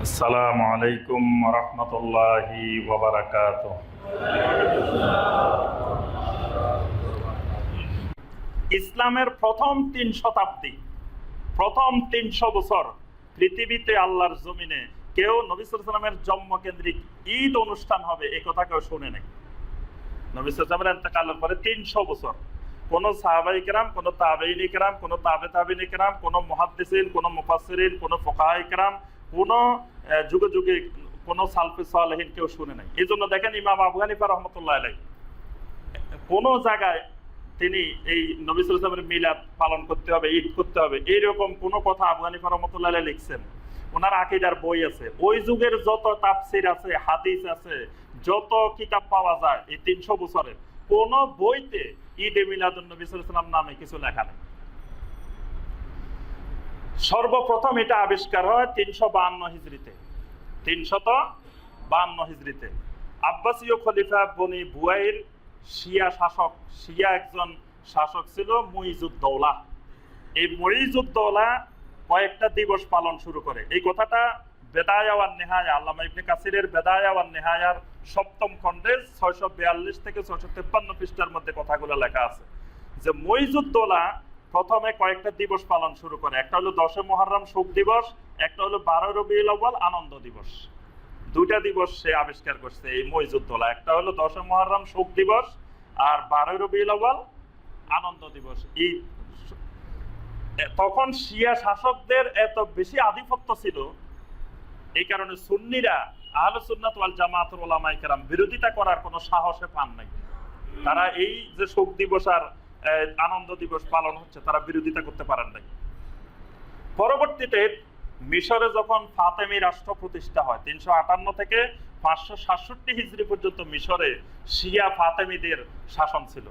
আসসালামু আলাইকুম রহমতুল্লাহি ওয়া বারাকাতুহু। ইসলামের প্রথম 3 শতাব্দী, প্রথম 300 বছর পৃথিবীতে আল্লাহর জমিনে কেউ নবী সাল্লাল্লাহু আলাইহি ওয়াসাল্লামের জন্মকেন্দ্রিক ঈদ অনুষ্ঠান হবে এই কথা কেউ শুনে নাই। নবী সাল্লাল্লাহু আলাইহি ওয়াসাল্লামের ইন্তেকালের পরে 300 বছর কোন সাহাবায়ে কেরাম, কোন তাবেঈনে কেরাম, কোন তাবেঈনে কেরাম, কোন মুহাদ্দিসিন, কোন মুফাসসিরিন, কোন ফুকাহায়ে কেরাম, কোন যুগে যুগে কোন সালফে সালেহিন কেউ শুনে নাই। এই জন্য দেখেন ইমাম আবু হানিফা রাহমাতুল্লাহি আলাইহি কোন জায়গায় তিনি এই নবী সাল্লাল্লাহু আলাইহি ওয়াসাল্লামের মিলাদ পালন করতে হবে, ঈদ করতে হবে এইরকম কোন কথা আবু হানিফা রাহমাতুল্লাহি আলাইহি লিখছেন। ওনার আকীদার বই আছে, ওই যুগের যত তাফসীর আছে, হাদিস আছে, যত কিতাব পাওয়া যায় এই 300 বছরের কোন বইতে ঈদে মিলাদুন নবী সাল্লাল্লাহু আলাইহি ওয়াসাল্লাম নামে কিছু লেখা নেই। সর্বপ্রথম এটা আবিষ্কার হয় 352 হিজরিতে। 352 হিজরিতে আব্বাসীয় খলিফা বনি বুয়াইর শিয়া শাসক, শিয়া একজন শাসক ছিল মুইজুদ্দৌলা। এই মুইজুদ্দৌলা কয়েকটা দিবস পালন শুরু করে। এই কথাটা বেদায়া ওয়ান নিহায়া, আল্লামা ইবনে কাসিরের বেদায়া ওয়ান নিহায়ার 7ম খণ্ডে 642 থেকে 653 পৃষ্ঠার মধ্যে কথাগুলো লেখা আছে যে মুইজুদ্দৌলা প্রথমে কয়েকটা দিবস পালন শুরু করে। একটা হলো 10 মুহররম শোক দিবস, একটা হলো 12 রবিউল আউয়াল আনন্দ দিবস। দুইটা দিবস সে আবিষ্কার করছে এই মুইজুদ্দৌলা। একটা হলো 10 মুহররম শোক দিবস আর 12 রবিউল আউয়াল আনন্দ দিবস। তখন শিয়া শাসকদের এত বেশি আধিপত্য ছিল, এই কারণে সুন্নিরা আহলে সুন্নাত ওয়াল জামাতের উলামায়ে কেরাম বিরোধিতা করার কোনো সাহসে পান নাই। তারা এই যে শোক দিবস আর আনন্দ দিবস পালন হচ্ছে তারা বিরোধিতা করতে পারেন নাই। পরবর্তীতে মিশরে যখন ফাতেমি রাষ্ট্র প্রতিষ্ঠা হয় 358 থেকে 567 হিজরি পর্যন্ত মিশরে শিয়া ফাতেমিদের শাসন ছিল।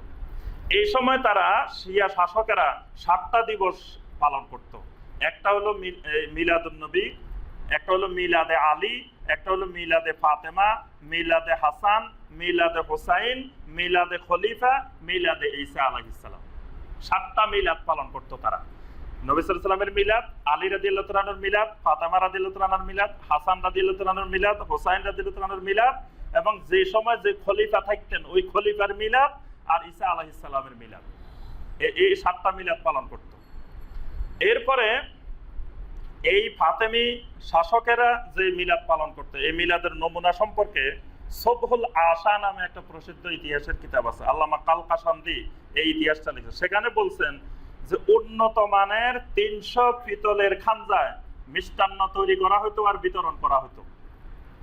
এই সময় তারা শিয়া শাসকেরা 7টা দিবস পালন করত। একটা হলো মিলাদুন নবী, একটা হলো মিলাদে আলী, একটা হলো মিলাদে ফাতেমা, মিলাদে হাসান, মিলাদে হোসাইন, মিলাদে খলিফা, মিলাদে ঈসা আলাইহিস সালাম। 7টা মিলাদ পালন করত তারা। নবী সাল্লাল্লাহু আলাইহি ওয়াসাল্লামের মিলাদ, আলী রাদিয়াল্লাহু তাআলা আনহুর মিলাদ, ফাতেমা রাদিয়াল্লাহু তাআলা আনহার মিলাদ, হাসান রাদিয়াল্লাহু তাআলা আনহুর মিলাদ, হোসাইন রাদিয়াল্লাহু তাআলা আনহুর মিলাদ, এবং যে সময় যে খলিফা থাকতেন ওই খলিফার মিলাদ আর ঈসা আলাইহিস সালামের মিলাদ। এই 7টা মিলাদ পালন করত। এরপরে এই ফাতেমি শাসকেরা যে মিলাদ পালন করতে, এই মিলাদের নমুনা সম্পর্কে সবহুল আশা নামে একটা প্রসিদ্ধ ইতিহাসের কিতাব আছে, আল্লামা কালকাসান্দি এই ইতিহাসটা লিখেছেন। সেখানে বলছেন যে উন্নত মানের 300 পিতলের খাঞ্জায় মিষ্টান্ন তৈরি করা হতো আর বিতরণ করা হতো।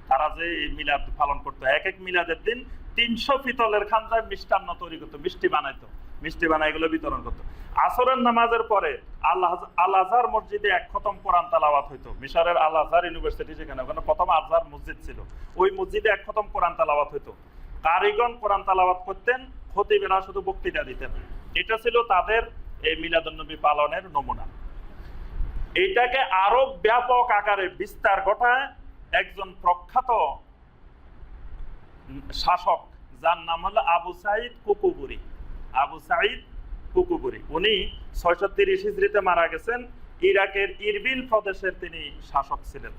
তারা যে এই মিলাদ পালন করতো, এক এক মিলাদের দিন 300 পিতলের খাঞ্জায় মিষ্টান্ন তৈরি করতো, মিষ্টি বানাইতো, মিষ্টি বানাই এগুলো বিতরণ করতো। আসরের নামাজের পরে আল আজহার মসজিদে 1 খতম কোরআন তেলাওয়াত হইতো। মিশরের আল আজহার ইউনিভার্সিটি যেখানে, ওখানে প্রথম আজহার মসজিদ ছিল, ওই মসজিদে 1 খতম কোরআন তেলাওয়াত হইতো। কারিগণ কোরআন তেলাওয়াত করতেন, খতিবেরা শুধু বক্তৃতা দিতেন। এটা ছিল তাদের এই মিলাদুন নবী পালনের নমুনা। এইটাকে আরো ব্যাপক আকারে বিস্তার ঘটায় একজন প্রখ্যাত শাসক, যার নাম হলো আবু সাঈদ কুকুবুরি। আবু সাঈদ কুকুবুরি উনি 630 হিজরিতে মারা গেছেন। ইরাকের ইরবিল প্রদেশের তিনি শাসক ছিলেন।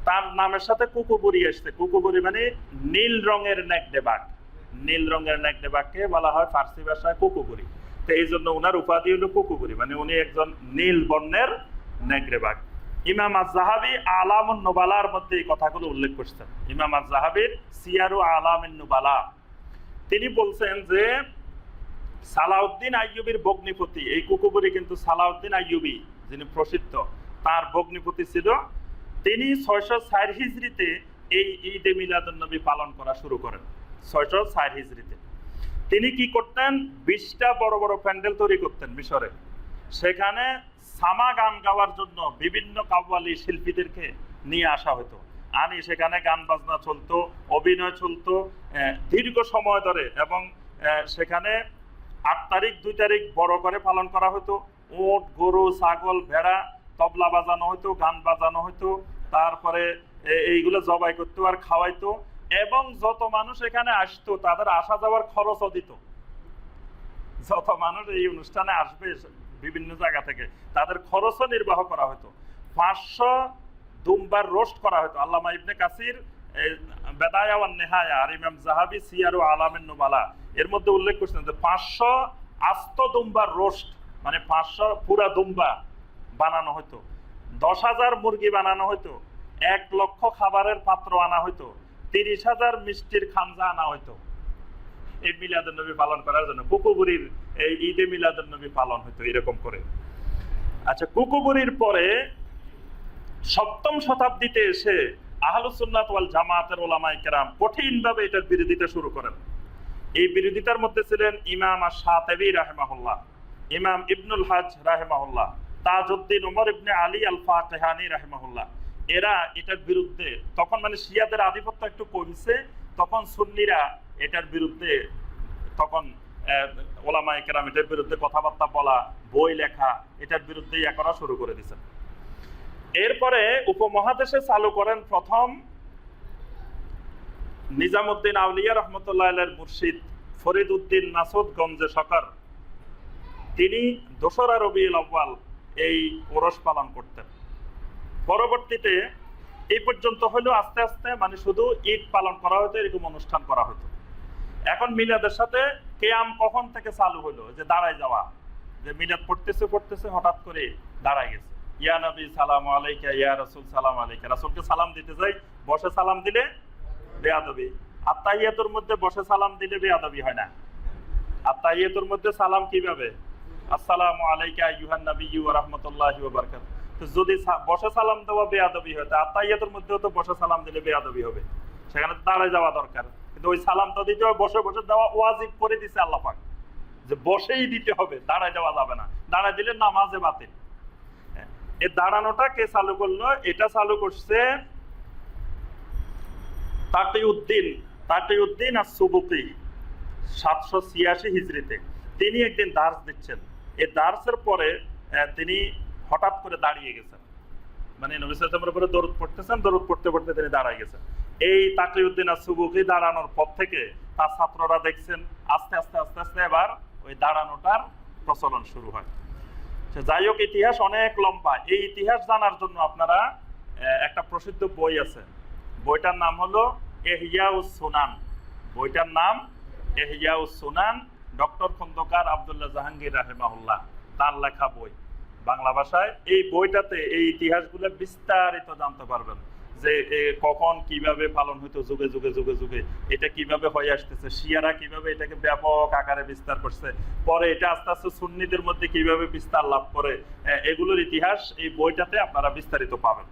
তার নামের সাথে কুকুবুরি আসছে। কুকুবুরি মানে নীল রঙের নেকড়ে বাঘ। নীল রঙের নেকড়ে বাঘকে বলা হয় ফার্সি ভাষায় কুকুবুরি। তো এই জন্য ওনার উপাধি হলো কুকুবুরি, মানে উনি একজন নীল বর্ণের নেকড়ে বাঘ। ইমাম আয-যাহাবী আলামুন নুবালার মধ্যে এই কথাগুলো উল্লেখ করছেন। ইমাম আয-যাহাবীর সিয়ারু আলামিন নুবালা তিনি বলছেন যে সালাউদ্দিন আইয়ুবীর ভগ্নিপতি এই কুকুবুরি, কিন্তু সালাউদ্দিন আইয়ুবী যিনি প্রসিদ্ধ তার ভগ্নিপতি ছিল। তিনি 604 হিজরিতে এই ঈদে মিলাদুন নবী পালন করা শুরু করেন। 604 হিজরিতে তিনি কি করতেন, 20টা বড় বড় প্যান্ডেল তৈরি করতেন মিশরে। সেখানে সামা গান গাওয়ার জন্য বিভিন্ন কাওয়ালি শিল্পীদেরকে নিয়ে আসা হতো। আনি সেখানে গান বাজনা চলতো, অভিনয় চলতো দীর্ঘ সময় ধরে। এবং সেখানে 8 তারিখ 2 তারিখ বড় করে পালন করা হতো। উট, গরু, ছাগল, ভেড়া তবলা বাজানো হতো, গান বাজানো হতো। তারপরে এইগুলো জবাই করতো আর খাওয়াইতো। এবং যত মানুষ এখানে আসতো তাদের আসা যাওয়ার খরচও দিত। যত মানুষ এই অনুষ্ঠানে আসবে বিভিন্ন জায়গা থেকে তাদের খরচও নির্বাহ করা হতো। 500 দুম্বার রোস্ট করা হতো। আল্লামা ইবনে কাসির বেদায়া ওয়ান নেহায়া আর ইমাম যাহাবি সিয়ার ও আলামিন নুবালা এর মধ্যে উল্লেখ করছেন যে 500 আস্ত দুম্বার রোস্ট, মানে 500 পুরা দুম্বা বানানো হতো, 10,000 মুরগি বানানো হতো, 1 লক্ষ খাবারের পাত্র আনা হতো, 30,000 মিষ্টির খানজা আনা হতো এই মিলাদুন নবী পালন করার জন্য। কুকুবুরির এই ঈদে মিলাদুন নবী পালন হতো এরকম করে। আচ্ছা, কুকুবুরির পরে 7ম শতাব্দীতে এসে আহলুস সুন্নাত ওয়াল জামাতের উলামায়ে কেরাম কঠিনভাবে এটার বিরোধিতা শুরু করেন। এই বিরোধিতার মধ্যে ছিলেন ইমাম আশ-শাতিবী রাহিমাহুল্লাহ, ইমাম ইবনুল হজ রাহিমাহুল্লাহ, তাজউদ্দিন ওমর ইবনে আলী আল ফাকিহানি রাহিমাহুল্লাহ। এরা এটার বিরুদ্ধে, তখন মানে শিয়াদের আধিপত্য একটু কমছে, তখন সুন্নিরা এটার বিরুদ্ধে, তখন উলামায়ে কেরাম এটার বিরুদ্ধে কথাবার্তা বলা, বই লেখা, এটার বিরুদ্ধে ইয়া করা শুরু করে দিয়েছেন। এরপরে উপমহাদেশে চালু করেন প্রথম নিজামউদ্দিন আউলিয়া রহমতুল্লাহ আলাইহির মুর্শিদ ফরিদ উদ্দিন মাসুদ গঞ্জে শকর। তিনি 2রা রবিউল আউয়াল এই ওরস পালন করতেন। পরবর্তীতে এই পর্যন্ত হলো আস্তে আস্তে মানে শুধু ঈদ পালন করা হতো, এরকম অনুষ্ঠান করা হতো। এখন মিলাদের সাথে কিয়াম কখন থেকে চালু হলো, যে দাঁড়ায় যাওয়া, যে মিলাদ পড়তেছে হঠাৎ করে দাঁড়ায় গেছে, ইয়া নবী সালাম আলাইকা, ইয়া রাসূল সালাম আলাইকা, রাসূলকে সালাম দিতে যাই, বসে সালাম দিলে বেয়াদবি। আত্তাহিয়াতুর মধ্যে বসে সালাম দিলে বেয়াদবি হয় না। আত্তাহিয়াতুর মধ্যে সালাম কিভাবে, আসসালামু আলাইকা আইয়ুহান নাবিয়্যু ওয়া রাহমাতুল্লাহি ওয়া বারাকাতুহু। তো যদি বসে সালাম দেওয়া বেয়াদবি হয়, তা আত্তাহিয়াতুর মধ্যেও তো বসে সালাম দিলে বেয়াদবি হবে, সেখানে দাঁড়ায় যাওয়া দরকার। কিন্তু ওই সালাম তো দিতে হবে, বসে বসে দেওয়া ওয়াজিব করে দিয়েছে আল্লাহ পাক, যে বসেই দিতে হবে, দাঁড়ায় যাওয়া যাবে না। দাঁড়ায় দিলে নামাজে বাতিল। এই দাঁড়ানোটা কে চালু করলো? এটা চালু করছে তাকিউদ্দিন আস-সুবুকি 786 হিজরিতে। তিনি একদিন দার্স দিচ্ছেন। এই দার্সের পরে তিনি হঠাৎ করে দাঁড়িয়ে গেছেন, মানে নবী সাল্লাল্লাহু আলাইহি ওয়াসাল্লামের উপরে দরুদ পড়তেছেন, দরুদ পড়তে পড়তে তিনি দাঁড়ায় গেছেন। এই তাকিউদ্দিন আস-সুবুকি দাঁড়ানোর পর থেকে তার ছাত্ররা দেখছেন আস্তে আস্তে আস্তে আস্তে এবার ওই দাঁড়ানোটার প্রচলন শুরু হয়। যাই হোক, ইতিহাস অনেক লম্বা। এই ইতিহাস জানার জন্য আপনারা একটা প্রসিদ্ধ বই আছে, বইটার নাম হলো ইহইয়াউস সুনান। বইটার নাম ইহইয়াউস সুনান, ডক্টর খন্দকার আব্দুল্লাহ জাহাঙ্গীর রাহিমাহুল্লাহ, তার লেখা বই বাংলা ভাষায়। এই বইটাতে এই ইতিহাসগুলো বিস্তারিত জানতে পারবেন, যে কখন কিভাবে পালন হইতো, যুগে যুগে যুগে যুগে এটা কিভাবে হয়ে আসতেছে, শিয়ারা কিভাবে এটাকে ব্যাপক আকারে বিস্তার করছে, পরে এটা আস্তে আস্তে সুন্নিদের মধ্যে কিভাবে বিস্তার লাভ করে, এগুলোর ইতিহাস এই বইটাতে আপনারা বিস্তারিত পাবেন।